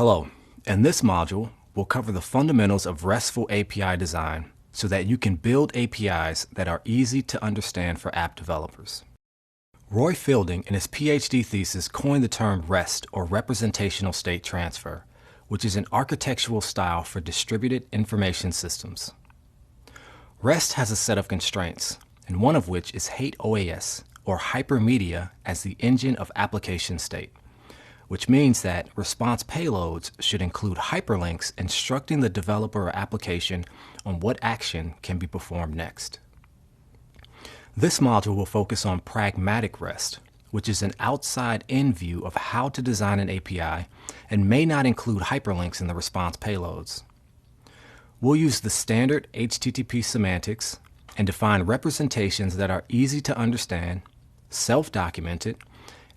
Hello. In this module, we'll cover the fundamentals of RESTful API design so that you can build APIs that are easy to understand for app developers. Roy Fielding, in his PhD thesis, coined the term REST, or Representational State Transfer, which is an architectural style for distributed information systems. REST has a set of constraints, and one of which is HATE-OAS, or hypermedia, as the engine of application state, which means that response payloads should include hyperlinks instructing the developer or application on what action can be performed next. This module will focus on pragmatic REST, which is an outside-in view of how to design an API and may not include hyperlinks in the response payloads. We'll use the standard HTTP semantics and define representations that are easy to understand, self-documented,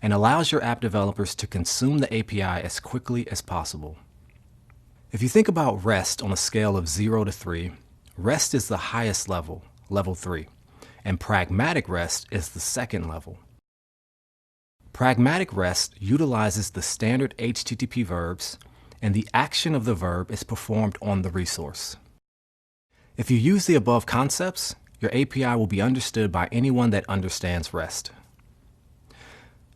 and allows your app developers to consume the API as quickly as possible. If you think about REST on a scale of 0 to 3, REST is the highest level, level 3, and pragmatic REST is the second level. Pragmatic REST utilizes the standard HTTP verbs, and the action of the verb is performed on the resource. If you use the above concepts, your API will be understood by anyone that understands REST.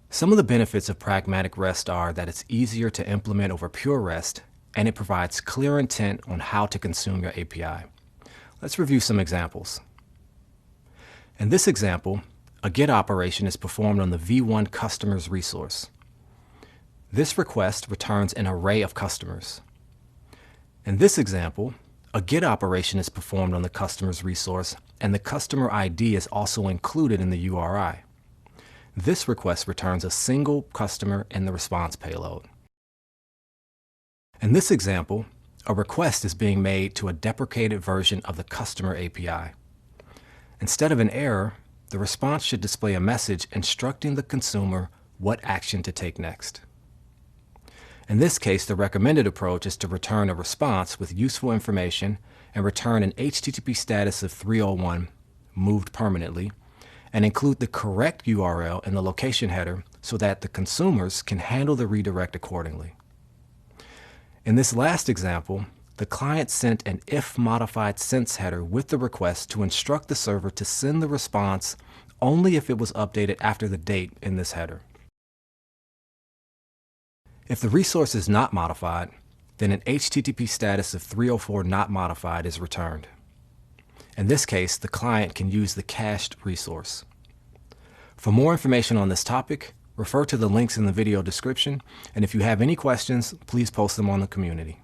Some of the benefits of pragmatic REST are that it's easier to implement over pure REST, and it provides clear intent on how to consume your API. Let's review some examples. In this example, a GET operation is performed on the V1 customer's resource. This request returns an array of customers. In this example, a GET operation is performed on the customer's resource, and the customer ID is also included in the URI. This request returns a single customer in the response payload. In this example, a request is being made to a deprecated version of the customer API. Instead of an error, the response should display a message instructing the consumer what action to take next. In this case, the recommended approach is to return a response with useful information and return an HTTP status of 301, moved permanently, and include the correct URL in the location header so that the consumers can handle the redirect accordingly. In this last example, the client sent an if-modified since header with the request to instruct the server to send the response only if it was updated after the date in this header. If the resource is not modified, then an HTTP status of 304 not modified is returned. In this case, the client can use the cached resource. For more information on this topic, refer to the links in the video description, and if you have any questions, please post them on the community.